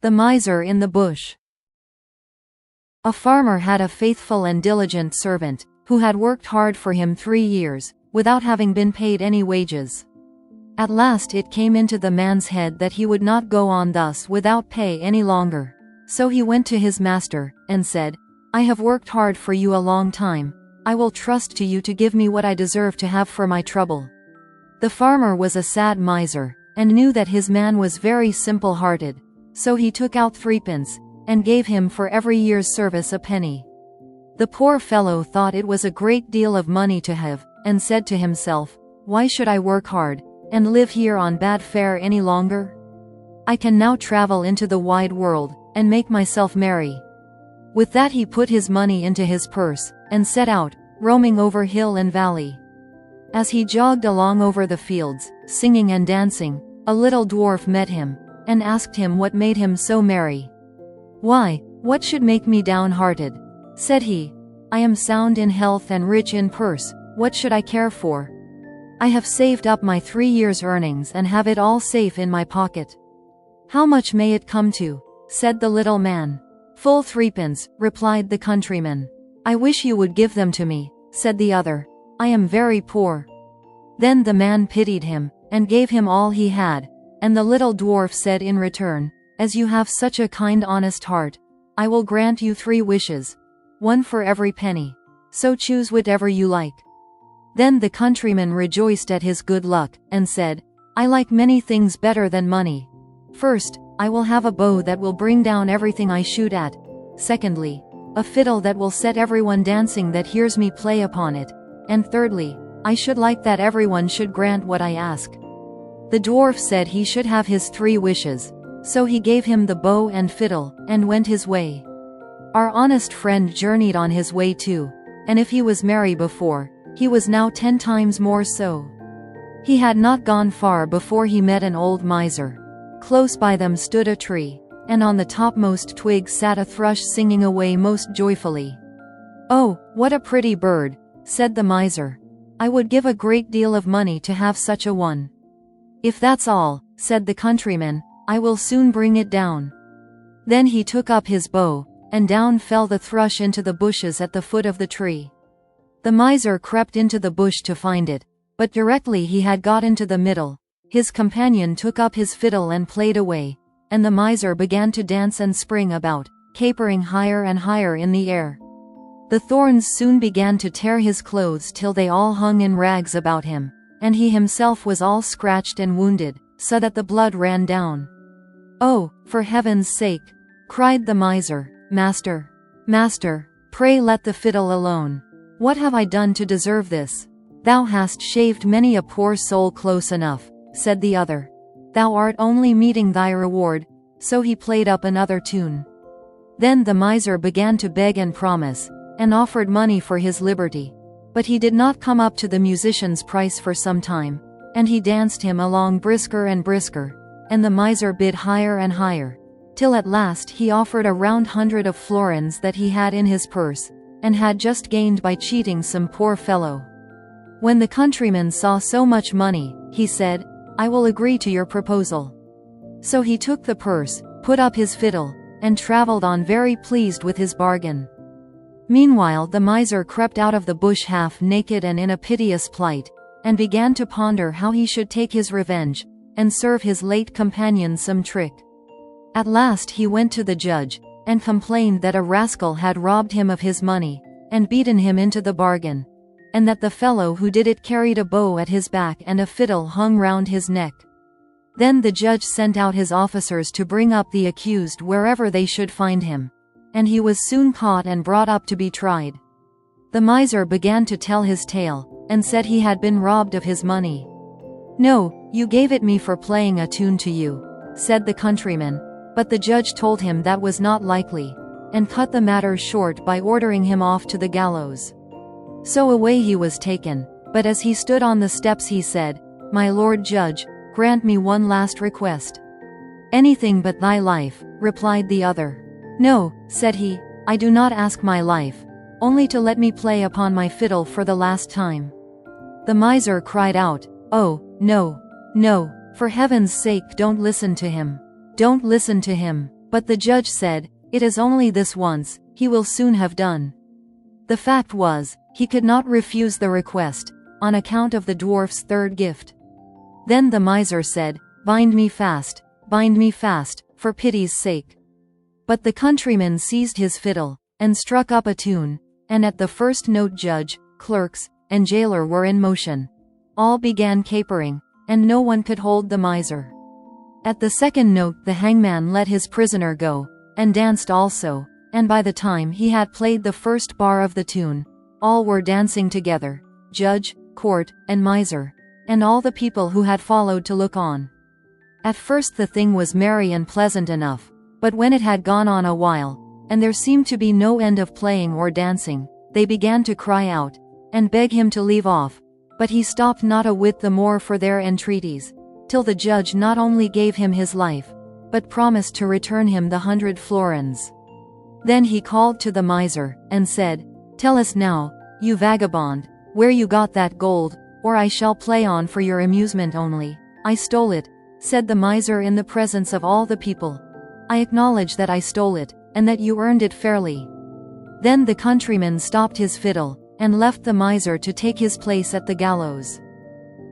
The Miser in the Bush. A farmer had a faithful and diligent servant, who had worked hard for him 3 years, without having been paid any wages. At last it came into the man's head that he would not go on thus without pay any longer. So he went to his master, and said, "I have worked hard for you a long time. I will trust to you to give me what I deserve to have for my trouble." The farmer was a sad miser, and knew that his man was very simple-hearted. So he took out 3 pence, and gave him for every year's service a penny. The poor fellow thought it was a great deal of money to have, and said to himself, "Why should I work hard, and live here on bad fare any longer? I can now travel into the wide world, and make myself merry." With that he put his money into his purse, and set out, roaming over hill and valley. As he jogged along over the fields, singing and dancing, a little dwarf met him, and asked him what made him so merry. "Why, what should make me downhearted?" said he. "I am sound in health and rich in purse, what should I care for? I have saved up my 3 years' earnings and have it all safe in my pocket." "How much may it come to?" said the little man. "Full 3 pence," replied the countryman. "I wish you would give them to me," said the other. "I am very poor." Then the man pitied him, and gave him all he had, and the little dwarf said in return, "As you have such a kind honest heart, I will grant you 3 wishes, 1 for every penny. So choose whatever you like." Then the countryman rejoiced at his good luck, and said, "I like many things better than money. First, I will have a bow that will bring down everything I shoot at. Secondly, a fiddle that will set everyone dancing that hears me play upon it. And thirdly, I should like that everyone should grant what I ask." The dwarf said he should have his 3 wishes. So he gave him the bow and fiddle, and went his way. Our honest friend journeyed on his way too, and if he was merry before, he was now 10 times more so. He had not gone far before he met an old miser. Close by them stood a tree, and on the topmost twig sat a thrush singing away most joyfully. "Oh, what a pretty bird," said the miser. "I would give a great deal of money to have such a one." "If that's all," said the countryman, "I will soon bring it down." Then he took up his bow, and down fell the thrush into the bushes at the foot of the tree. The miser crept into the bush to find it, but directly he had got into the middle, his companion took up his fiddle and played away, and the miser began to dance and spring about, capering higher and higher in the air. The thorns soon began to tear his clothes till they all hung in rags about him, and he himself was all scratched and wounded, so that the blood ran down. "Oh, for heaven's sake," cried the miser, "Master, master, pray let the fiddle alone. What have I done to deserve this?" "Thou hast shaved many a poor soul close enough," said the other. "Thou art only meeting thy reward." So he played up another tune. Then the miser began to beg and promise, and offered money for his liberty. But he did not come up to the musician's price for some time, and he danced him along brisker and brisker, and the miser bid higher and higher, till at last he offered a round 100 of florins that he had in his purse, and had just gained by cheating some poor fellow. When the countryman saw so much money, he said, "I will agree to your proposal." So he took the purse, put up his fiddle, and travelled on very pleased with his bargain. Meanwhile the miser crept out of the bush half naked and in a piteous plight, and began to ponder how he should take his revenge, and serve his late companion some trick. At last he went to the judge, and complained that a rascal had robbed him of his money, and beaten him into the bargain, and that the fellow who did it carried a bow at his back and a fiddle hung round his neck. Then the judge sent out his officers to bring up the accused wherever they should find him, and he was soon caught and brought up to be tried. The miser began to tell his tale, and said he had been robbed of his money. "No, you gave it me for playing a tune to you," said the countryman, but the judge told him that was not likely, and cut the matter short by ordering him off to the gallows. So away he was taken, but as he stood on the steps he said, "My lord judge, grant me one last request." "Anything but thy life," replied the other. "No," said he, "I do not ask my life, only to let me play upon my fiddle for the last time." The miser cried out, "Oh, no, no, for heaven's sake don't listen to him. Don't listen to him. But the judge said, "It is only this once, he will soon have done." The fact was, he could not refuse the request, on account of the dwarf's third gift. Then the miser said, bind me fast, for pity's sake." But the countryman seized his fiddle, and struck up a tune, and at the first note judge, clerks, and jailer were in motion. All began capering, and no one could hold the miser. At the second note the hangman let his prisoner go, and danced also, and by the time he had played the first bar of the tune, all were dancing together, judge, court, and miser, and all the people who had followed to look on. At first the thing was merry and pleasant enough, but when it had gone on a while, and there seemed to be no end of playing or dancing, they began to cry out, and beg him to leave off, but he stopped not a whit the more for their entreaties, till the judge not only gave him his life, but promised to return him the 100 florins. Then he called to the miser, and said, "Tell us now, you vagabond, where you got that gold, or I shall play on for your amusement only." "I stole it," said the miser in the presence of all the people. "I acknowledge that I stole it, and that you earned it fairly." Then the countryman stopped his fiddle, and left the miser to take his place at the gallows.